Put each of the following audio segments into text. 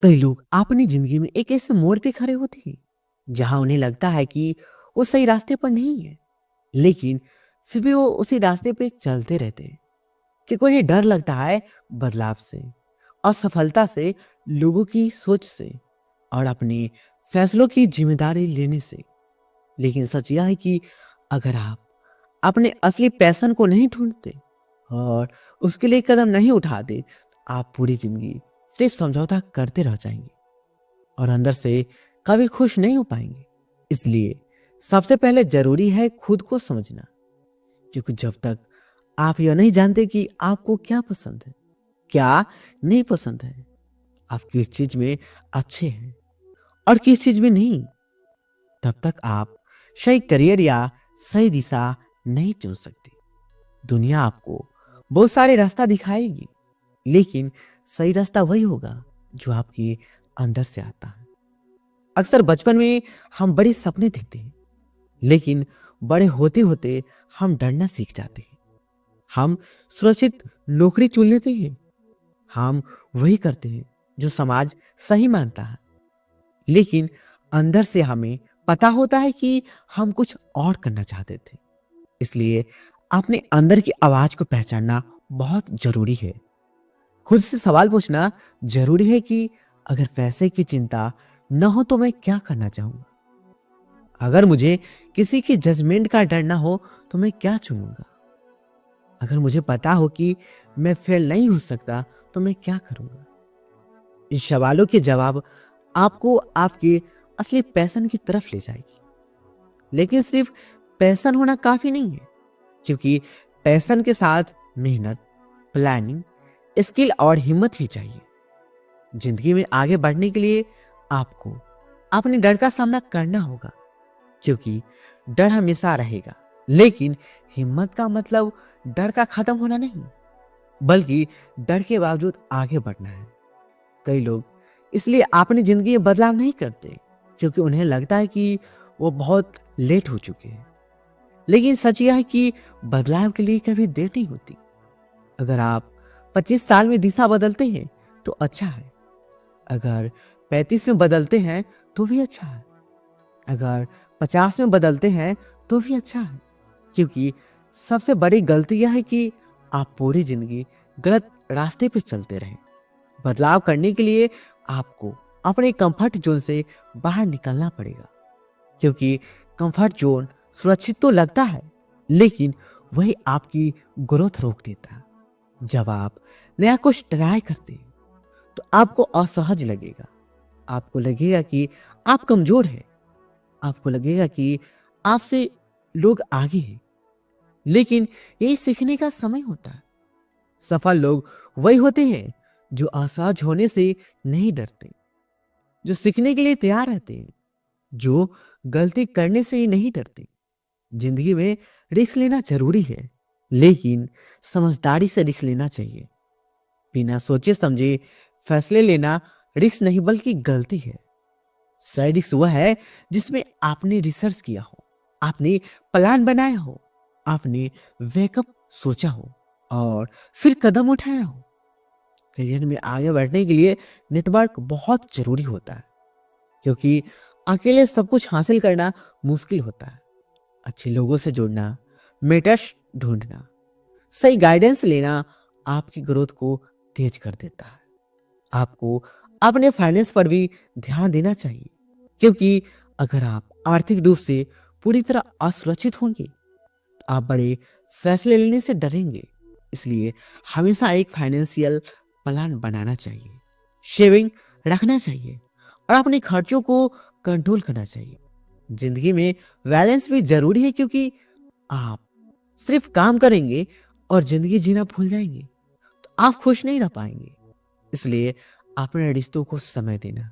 कई लोग अपनी जिंदगी में एक ऐसे मोड़ पे खड़े होते हैं जहां उन्हें लगता है कि वो सही रास्ते पर नहीं है, लेकिन फिर भी वो उसी रास्ते पे चलते रहते हैं क्योंकि उन्हें डर लगता है बदलाव से, असफलता से, लोगों की सोच से और अपने फैसलों की जिम्मेदारी लेने से। लेकिन सच यह है कि अगर आप अपने असली पैशन को नहीं ढूंढते और उसके लिए कदम नहीं उठाते, तो आप पूरी जिंदगी सिर्फ समझौता करते रह जाएंगे और अंदर से कभी खुश नहीं हो पाएंगे। इसलिए सबसे पहले जरूरी है खुद को समझना, क्योंकि जब तक आप यह नहीं जानते कि आपको क्या पसंद है, क्या नहीं पसंद है, आप किस चीज में अच्छे हैं और किस चीज में नहीं, तब तक आप सही करियर या सही दिशा नहीं चुन सकते। दुनिया आपको बहुत सारे रास्ता दिखाएगी, लेकिन सही रास्ता वही होगा जो आपके अंदर से आता है। अक्सर बचपन में हम बड़े सपने देखते हैं, लेकिन बड़े होते होते हम डरना सीख जाते हैं। हम सुरक्षित नौकरी चुन लेते हैं, हम वही करते हैं जो समाज सही मानता है, लेकिन अंदर से हमें पता होता है कि हम कुछ और करना चाहते थे। इसलिए अपने अंदर की आवाज को पहचानना बहुत जरूरी है। खुद से सवाल पूछना जरूरी है कि अगर पैसे की चिंता न हो तो मैं क्या करना चाहूंगा। अगर मुझे किसी की जजमेंट का डर ना हो तो मैं क्या चुनूंगा। अगर मुझे पता हो कि मैं फेल नहीं हो सकता तो मैं क्या करूंगा। इन सवालों के जवाब आपको आपके असली पैशन की तरफ ले जाएगी। लेकिन सिर्फ पैशन होना काफी नहीं है, क्योंकि पैशन के साथ मेहनत, प्लानिंग, स्किल और हिम्मत भी चाहिए। जिंदगी में आगे बढ़ने के लिए आपको अपने डर का सामना करना होगा, क्योंकि डर हमेशा रहेगा। लेकिन हिम्मत का मतलब डर का खत्म होना नहीं, बल्कि डर के बावजूद आगे बढ़ना है। कई लोग इसलिए अपनी जिंदगी में बदलाव नहीं करते क्योंकि उन्हें लगता है कि वो बहुत लेट हो चुके हैं। लेकिन सच यह है कि बदलाव के लिए कभी देर नहीं होती। अगर आप 25 साल में दिशा बदलते हैं तो अच्छा है। अगर 35 में बदलते हैं तो भी अच्छा है। अगर 50 में बदलते हैं तो भी अच्छा है, क्योंकि सबसे बड़ी गलती यह है कि आप पूरी जिंदगी गलत रास्ते पर चलते रहे। बदलाव करने के लिए आपको अपने कंफर्ट जोन से बाहर निकलना पड़ेगा, क्योंकि कंफर्ट जोन सुरक्षित तो लगता है, लेकिन वही आपकी ग्रोथ रोक देता है। जब आप नया कुछ ट्राई करते हैं तो आपको असहज लगेगा। आपको लगेगा कि आप कमजोर हैं। आपको लगेगा कि आपसे लोग आगे हैं। लेकिन यही सीखने का समय होता है। सफल लोग वही होते हैं जो असहज होने से नहीं डरते, जो सीखने के लिए तैयार रहते हैं, जो गलती करने से ही नहीं डरते। जिंदगी में रिस्क लेना जरूरी है, लेकिन समझदारी से रिस्क लेना चाहिए। बिना सोचे समझे फैसले लेना रिस्क नहीं बल्कि गलती है। सही रिस्क वह है जिसमें आपने रिसर्च किया हो, आपने प्लान बनाया हो, आपने वेकअप सोचा हो और फिर कदम उठाया हो। करियर में आगे बढ़ने के लिए नेटवर्क बहुत जरूरी होता है, क्योंकि अकेले सब कुछ हासिल करना मुश्किल होता है। अच्छे लोगों से जुड़ना, मेंटर्स ढूंढना, सही गाइडेंस लेना आपकी ग्रोथ को तेज कर देता है। आपको अपने फाइनेंस पर भी ध्यान देना चाहिए, क्योंकि अगर आप आर्थिक रूप से पूरी तरह असुरक्षित होंगे तो आप बड़े फैसले लेने से डरेंगे। इसलिए हमेशा एक फाइनेंशियल प्लान बनाना चाहिए, सेविंग रखना चाहिए और अपने खर्चों को कंट्रोल करना चाहिए। जिंदगी में बैलेंस भी जरूरी है, क्योंकि आप सिर्फ काम करेंगे और जिंदगी जीना भूल जाएंगे तो आप खुश नहीं रह पाएंगे। इसलिए अपने रिश्तों को समय देना,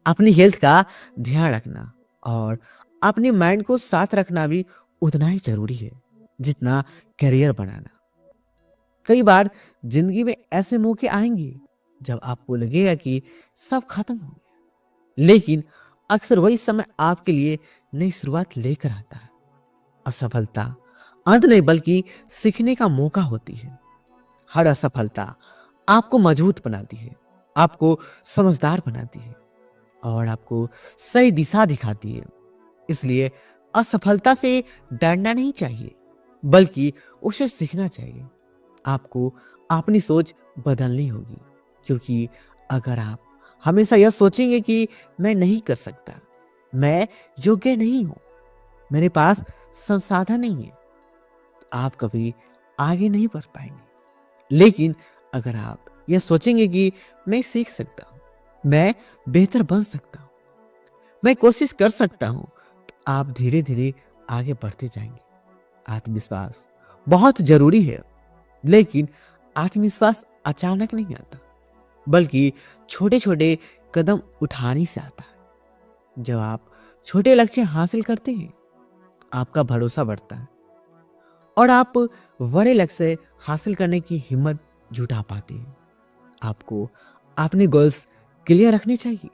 अपनी हेल्थ का ध्यान रखना और अपने माइंड को साथ रखना भी उतना ही जरूरी है जितना करियर बनाना। कई बार जिंदगी में ऐसे मौके आएंगे जब आपको लगेगा कि सब खत्म हो गया, लेकिन अक्सर वही समय आपके लिए नई शुरुआत लेकर आता है। असफलता अंत नहीं बल्कि सीखने का मौका होती है। हर असफलता आपको मजबूत बनाती है आपको समझदार बनाती है और आपको सही दिशा दिखाती है। इसलिए असफलता से डरना नहीं चाहिए, बल्कि उसे सीखना चाहिए। आपको अपनी सोच बदलनी होगी, क्योंकि अगर आप हमेशा यह सोचेंगे कि मैं नहीं कर सकता, मैं योग्य नहीं हूं, मेरे पास संसाधन नहीं है, तो आप कभी आगे नहीं बढ़ पाएंगे। लेकिन अगर आप यह सोचेंगे कि मैं सीख सकता हूं, मैं बेहतर बन सकता हूं, मैं कोशिश कर सकता हूं, तो आप धीरे धीरे आगे बढ़ते जाएंगे। आत्मविश्वास बहुत जरूरी है, लेकिन आत्मविश्वास अचानक नहीं आता, बल्कि छोटे छोटे कदम उठाने से आता है। जब आप छोटे लक्ष्य हासिल करते हैं, आपका भरोसा बढ़ता है और आप बड़े लक्ष्य हासिल करने की हिम्मत जुटा पाते हैं। आपको अपने गोल्स क्लियर रखने चाहिए,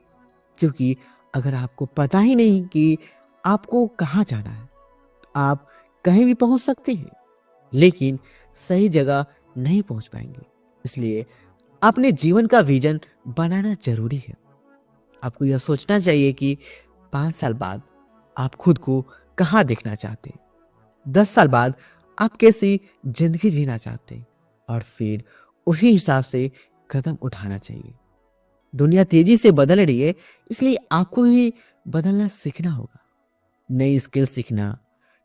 क्योंकि अगर आपको पता ही नहीं कि आपको कहाँ जाना है, तो आप कहीं भी पहुंच सकते हैं, लेकिन सही जगह नहीं पहुंच पाएंगे। इसलिए अपने जीवन का विजन बनाना जरूरी है। आपको यह सोचना चाहिए कि 5 साल बाद आप खुद को कहाँ देखना चाहते हैं, 10 साल बाद आप कैसी जिंदगी जीना चाहते हैं, और फिर उसी हिसाब से कदम उठाना चाहिए। दुनिया तेजी से बदल रही है, इसलिए आपको ही बदलना सीखना होगा। नई स्किल सीखना,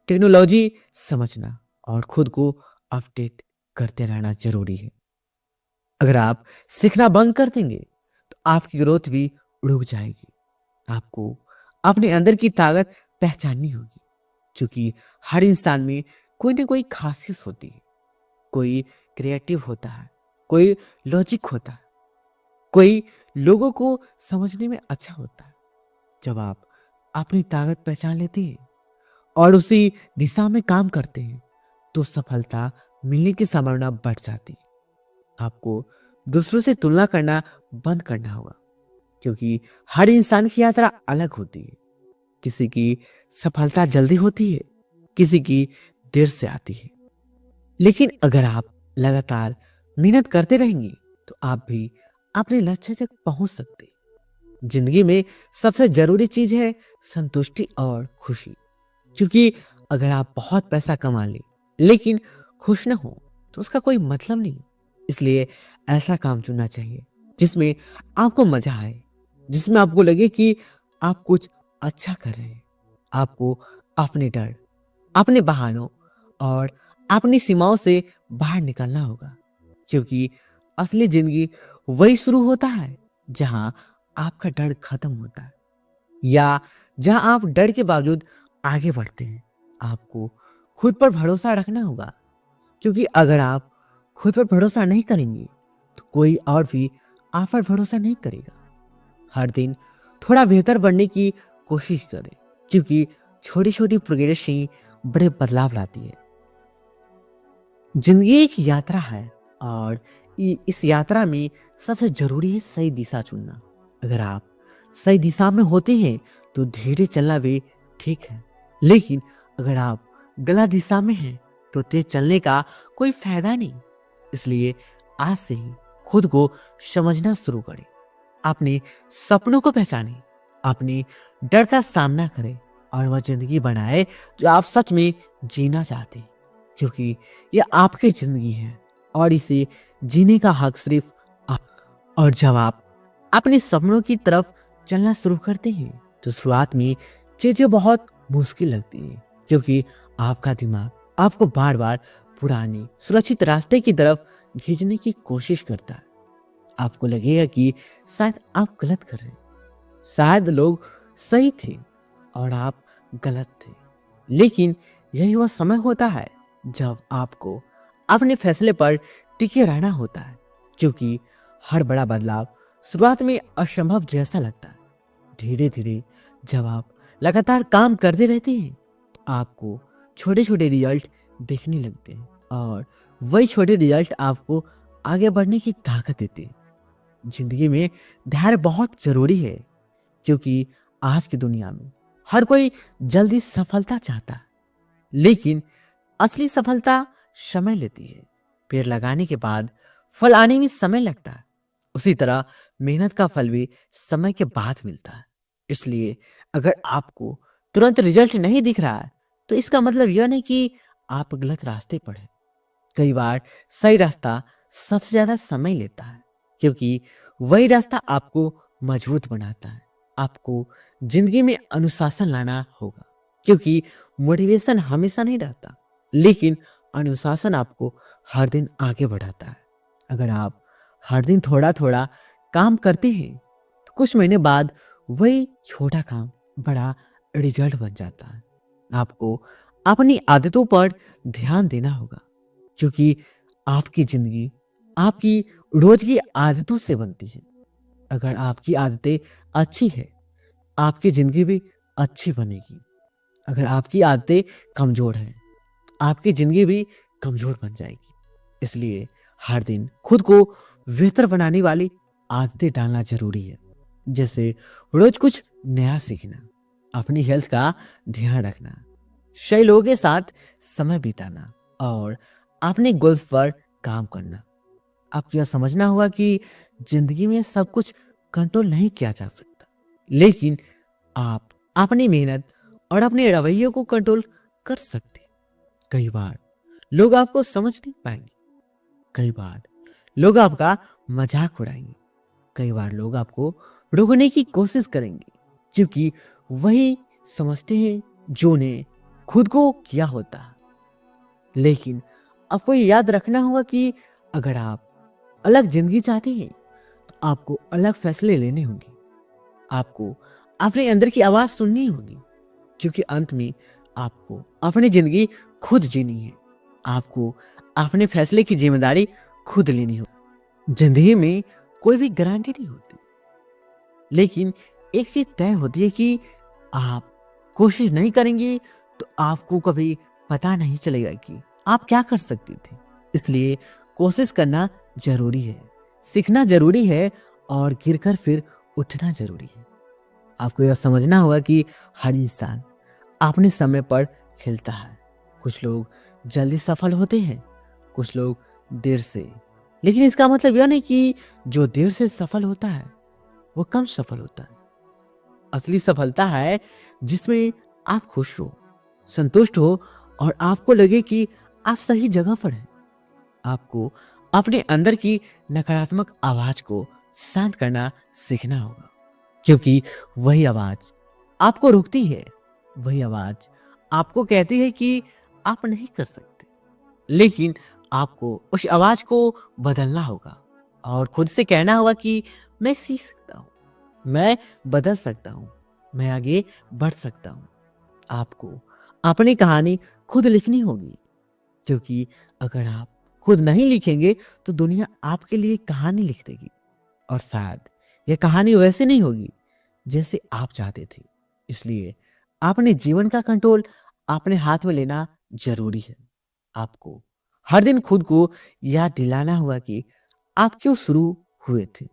टेक्नोलॉजी समझना और खुद को अपडेट करते रहना जरूरी है। अगर आप सीखना बंद कर देंगे, तो आपकी ग्रोथ भी रुक जाएगी। आपको अपने अंदर की ताकत पहचाननी होगी, क्योंकि हर इंसान में कोई ना कोई खासियत होती है। कोई क्रिएटिव होता है, कोई लॉजिक होता है, कोई लोगों को समझने में अच्छा होता है। जब आप अपनी ताकत पहचान लेते हैं और उसी दिशा में काम करते हैं, तो सफलता मिलने की संभावना बढ़ जाती है। आपको दूसरों से तुलना करना बंद करना होगा, क्योंकि हर इंसान की यात्रा अलग होती है। किसी की सफलता जल्दी होती है, किसी की देर से आती है। लेकिन अगर आप लगातार मेहनत करते रहेंगे, तो आप भी अपने लक्ष्य तक पहुंच सकते हैं। जिंदगी में सबसे जरूरी चीज है संतुष्टि और खुशी, क्योंकि अगर आप बहुत पैसा कमा ले लेकिन खुश ना हो, तो उसका कोई मतलब नहीं। इसलिए ऐसा काम चुनना चाहिए जिसमें आपको मजा आए, जिसमें आपको लगे कि आप कुछ अच्छा कर रहे हैं। आपको अपने डर, अपने बहानों और अपनी सीमाओं से बाहर निकलना होगा, क्योंकि असली जिंदगी वही शुरू होता है जहां आपका डर खत्म होता है, या जहां आप डर के बावजूद आगे बढ़ते हैं। आपको खुद पर भरोसा रखना होगा, क्योंकि अगर आप खुद पर भरोसा नहीं करेंगे, तो कोई और भी आप पर भरोसा नहीं करेगा। हर दिन थोड़ा बेहतर बनने की कोशिश करें, क्योंकि छोटी छोटी प्रोग्रेस ही बड़े बदलाव लाती है। जिंदगी एक यात्रा है, और इस यात्रा में सबसे जरूरी है सही दिशा चुनना। अगर आप सही दिशा में होते हैं, तो धीरे चलना भी ठीक है, लेकिन अगर आप गलत दिशा में हैं, तो तेज चलने का कोई फायदा नहीं। इसलिए आज से ही खुद को समझना शुरू करें, अपने सपनों को पहचानें, अपने डर का सामना करें और वह जिंदगी बनाए जो आप सच में जीना चाहते हैं, क्योंकि यह आपकी जिंदगी है और इसे जीने का हक सिर्फ आप। और जब आप अपने सपनों की तरफ चलना शुरू करते हैं, तो शुरुआत में चीजें बहुत मुश्किल लगती है, क्योंकि आपका दिमाग आपको बार बार पुराने सुरक्षित रास्ते की तरफ खींचने की कोशिश करता है। आपको लगेगा कि शायद आप गलत कर रहे हैं, शायद लोग सही थे और आप गलत थे। लेकिन यही वह समय होता है जब आपको अपने फैसले पर टिके रहना होता है, क्योंकि हर बड़ा बदलाव शुरुआत में असंभव जैसा लगता है। धीरे धीरे जब आप लगातार काम करते रहते हैं, तो आपको छोटे छोटे रिजल्ट देखने लगते हैं, और वही छोटे रिजल्ट आपको आगे बढ़ने की ताकत देते हैं। जिंदगी में धैर्य बहुत जरूरी है, क्योंकि आज की दुनिया में हर कोई जल्दी सफलता चाहता है, लेकिन असली सफलता समय लेती है। पेड़ लगाने के बाद फल आने में समय लगता है, उसी तरह मेहनत का फल भी समय के बाद मिलता है। इसलिए अगर आपको तुरंत रिजल्ट नहीं दिख रहा है तो इसका मतलब यह नहीं कि आप गलत रास्ते पर हैं। कई बार सही रास्ता सबसे ज्यादा समय लेता है, क्योंकि वही रास्ता आपको मजबूत बनाता है। आपको जिंदगी में अनुशासन लाना होगा, क्योंकि मोटिवेशन हमेशा नहीं रहता, लेकिन अनुशासन आपको हर दिन आगे बढ़ाता है। अगर आप हर दिन थोड़ा थोड़ा काम करते हैं तो कुछ महीने बाद वही छोटा काम बड़ा रिजल्ट बन जाता है। आपको अपनी आदतों पर ध्यान देना होगा, क्योंकि आपकी जिंदगी आपकी रोज की आदतों से बनती है। अगर आपकी आदतें अच्छी है, आपकी जिंदगी भी अच्छी बनेगी। अगर आपकी आदतें कमजोर हैं, आपकी जिंदगी भी कमजोर बन जाएगी। इसलिए हर दिन खुद को बेहतर बनाने वाली आदतें डालना जरूरी है। जैसे रोज कुछ नया सीखना, अपनी हेल्थ का ध्यान रखना, सही लोगों के साथ समय बिताना और अपने गोल्स पर काम करना। आपको यह समझना होगा कि जिंदगी में सब कुछ कंट्रोल नहीं किया जा सकता, लेकिन आप अपनी मेहनत और अपने रवैये को कंट्रोल कर सकते हैं। कई बार लोग आपको समझ नहीं पाएंगे, कई बार लोग आपका मजाक उड़ाएंगे, कई बार लोग आपको रोकने की कोशिश करेंगे, क्योंकि वही समझते हैं जो ने खुद को किया होता है। लेकिन आपको ये याद रखना होगा कि अगर आप अलग जिंदगी चाहते हैं तो आपको अलग फैसले लेने होंगे। आपको अपने अंदर की आवाज सुननी होगी, क्योंकि अंत में आपको अपनी जिंदगी खुद जीनी है। आपको अपने फैसले की जिम्मेदारी खुद लेनी होगी। जिंदगी में कोई भी गारंटी नहीं होती, लेकिन एक चीज तय होती है कि आप कोशिश नहीं करेंगे तो आपको कभी पता नहीं चलेगा कि आप क्या कर सकते थे। इसलिए कोशिश करना जरूरी है, सीखना जरूरी है और गिरकर फिर उठना जरूरी है। आपको यह समझना होगा कि हर इंसान अपने समय पर खिलता है। कुछ लोग जल्दी सफल होते हैं, कुछ लोग देर से। लेकिन इसका मतलब यह नहीं कि जो देर से सफल होता है वो कम सफल होता है। असली सफलता है जिसमें आप खुश हो, संतुष्ट हो और आपको लगे कि आप सही जगह पर हैं। आपको अपने अंदर की नकारात्मक आवाज को शांत करना सीखना होगा, क्योंकि वही आवाज आपको रोकती है। वही आवाज आपको कहती है कि आप नहीं कर सकते। लेकिन आपको उस आवाज को बदलना होगा और खुद से कहना होगा कि मैं सीख सकता हूं, मैं बदल सकता हूं, मैं आगे बढ़ सकता हूं। आपको अपनी कहानी खुद लिखनी होगी, क्योंकि अगर आप खुद नहीं लिखेंगे तो दुनिया आपके लिए कहानी लिख देगी, और शायद यह कहानी वैसे नहीं होगी जैसे आप चाहते थे। इसलिए अपने जीवन का कंट्रोल अपने हाथ में लेना जरूरी है। आपको हर दिन खुद को याद दिलाना होगा कि आप क्यों शुरू हुए थे,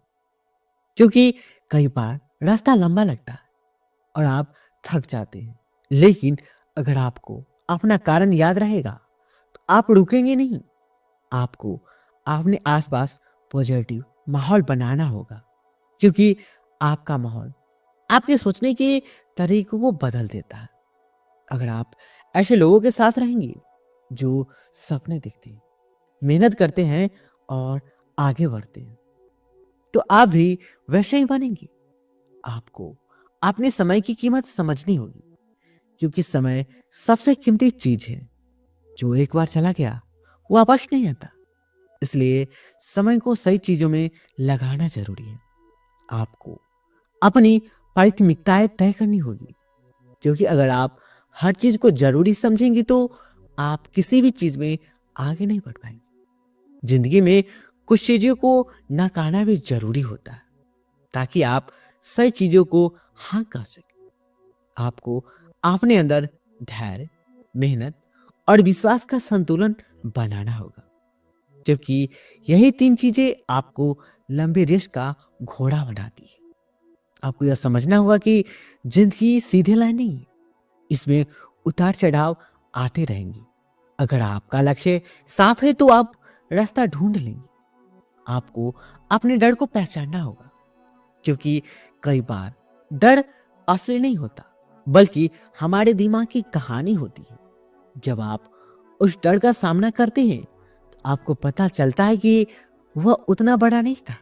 क्योंकि कई बार रास्ता लंबा लगता है और आप थक जाते हैं। लेकिन अगर आपको अपना कारण याद रहेगा तो आप रुकेंगे नहीं। आपको अपने आसपास पॉजिटिव माहौल बनाना होगा, क्योंकि आपका माहौल आपके सोचने के तरीकों को बदल देता है। अगर आप ऐसे लोगों के साथ रहेंगे जो सपने देखते हैं, मेहनत करते हैं और आगे बढ़ते हैं, तो आप भी वैसे ही बनेंगे। आपको अपने समय की कीमत समझनी होगी, क्योंकि समय सबसे कीमती चीज है। जो एक बार चला गया वो वापस नहीं आता। इसलिए समय को सही चीजों में लगाना जरूरी है। आपको अपनी प्राथमिकताएं तय करनी होगी, क्योंकि अगर आप हर चीज को जरूरी समझेंगे तो आप किसी भी चीज में आगे नहीं बढ़ पाएंगे। जिंदगी में कुछ चीजों को नकारना भी जरूरी होता है, ताकि आप सही चीजों को हाँ कह सकें। आपको अपने अंदर धैर्य, मेहनत और विश्वास का संतुलन बनाना होगा, क्योंकि यही तीन चीजें आपको लंबे रेस का घोड़ा बनाती है। आपको यह समझना होगा कि जिंदगी सीधे लाइन नहीं है, इसमें उतार चढ़ाव आते रहेंगे। अगर आपका लक्ष्य साफ है तो आप रास्ता ढूंढ लेंगे, आपको अपने डर को पहचानना होगा, क्योंकि कई बार डर असली नहीं होता, बल्कि हमारे दिमाग की कहानी होती है। जब आप उस डर का सामना करते हैं तो आपको पता चलता है कि वह उतना बड़ा नहीं था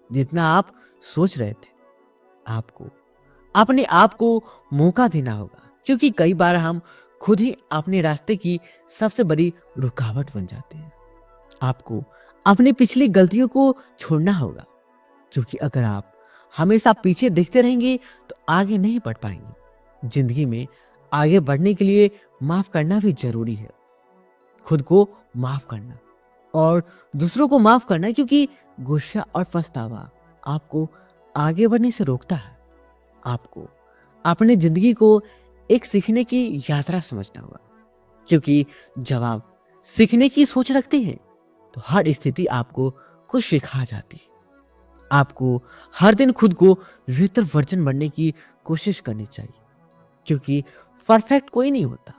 जितना आप सोच रहे थे। आपको अपने आप को मौका देना होगा, क्योंकि कई बार हम खुद ही अपने रास्ते की सबसे बड़ी रुकावट बन जाते हैं। आपको अपनी पिछली गलतियों को छोड़ना होगा, क्योंकि अगर आप हमेशा पीछे देखते रहेंगे तो आगे नहीं बढ़ पाएंगे। जिंदगी में आगे बढ़ने के लिए माफ करना भी जरूरी है। खुद को माफ करना और दूसरों को माफ करना, क्योंकि गुस्सा और पछतावा आपको आगे बढ़ने से रोकता है। आपको अपनी जिंदगी को एक सीखने की यात्रा समझना होगा, क्योंकि जब आप सीखने की सोच रखते हैं तो हर स्थिति आपको कुछ सिखा जाती है। आपको हर दिन खुद को बेहतर वर्जन बनने की कोशिश करनी चाहिए, क्योंकि परफेक्ट कोई नहीं होता,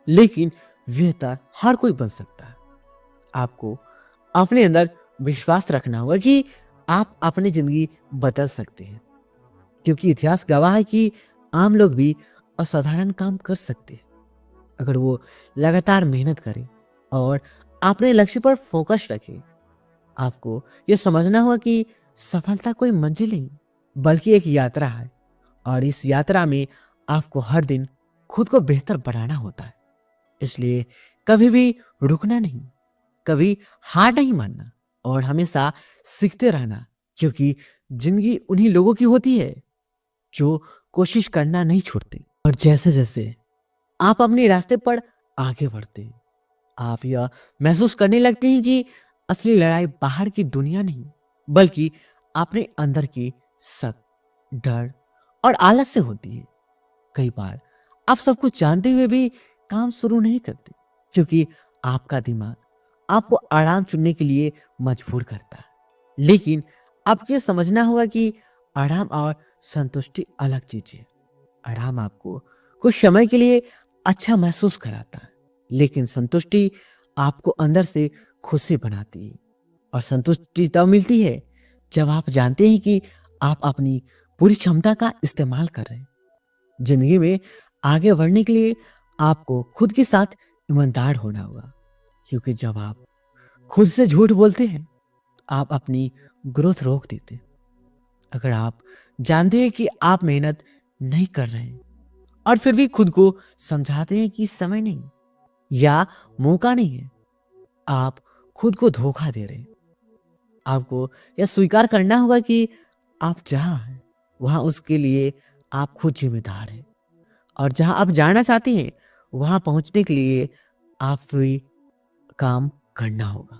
लेकिन बेहतर हर कोई बन सकता है। आपको अपने अंदर विश्वास रखना होगा कि आप अपनी जिंदगी बदल सकते हैं, क्योंकि इतिहास गवाह है कि आम लोग भी असाधारण काम कर सकते हैं अगर वो लगातार मेहनत करें और अपने लक्ष्य पर फोकस रखें। आपको यह समझना होगा कि सफलता कोई मंजिल नहीं, बल्कि एक यात्रा है, और इस यात्रा में आपको हर दिन खुद को बेहतर बनाना होता है। इसलिए कभी भी रुकना नहीं, कभी हार नहीं मानना और हमेशा सीखते रहना, क्योंकि जिंदगी उन्हीं लोगों की होती है जो कोशिश करना नहीं छोड़ते। और जैसे जैसे आप अपने रास्ते पर आगे बढ़ते हैं, आप यह महसूस करने लगते हैं कि असली लड़ाई बाहर की दुनिया नहीं, बल्कि अपने अंदर की शक, डर और आलस से होती है। कई बार आप सब कुछ जानते हुए भी काम शुरू नहीं करते, क्योंकि आपका दिमाग आपको आराम चुनने के लिए मजबूर करता है। लेकिन आपको यह समझना होगा कि आराम और संतुष्टि अलग चीज है। आराम आपको कुछ समय के लिए अच्छा महसूस कराता है, लेकिन संतुष्टि आपको अंदर से खुशी बनाती है। और संतुष्टि तब मिलती है जब आप जानते हैं कि आप अपनी पूरी क्षमता का इस्तेमाल कर रहे हैं। जिंदगी में आगे बढ़ने के लिए आपको खुद के साथ ईमानदार होना होगा, क्योंकि जब आप खुद से झूठ बोलते हैं आप अपनी ग्रोथ रोक देते हैं। अगर आप जानते हैं कि आप मेहनत नहीं कर रहे हैं और फिर भी खुद को समझाते हैं कि समय नहीं या मौका नहीं है, आप खुद को धोखा दे रहे हैं। आपको यह स्वीकार करना होगा कि आप जहां हैं वहां उसके लिए आप खुद जिम्मेदार हैं, और जहां आप जाना चाहते हैं वहां पहुंचने के लिए आप भी काम करना होगा।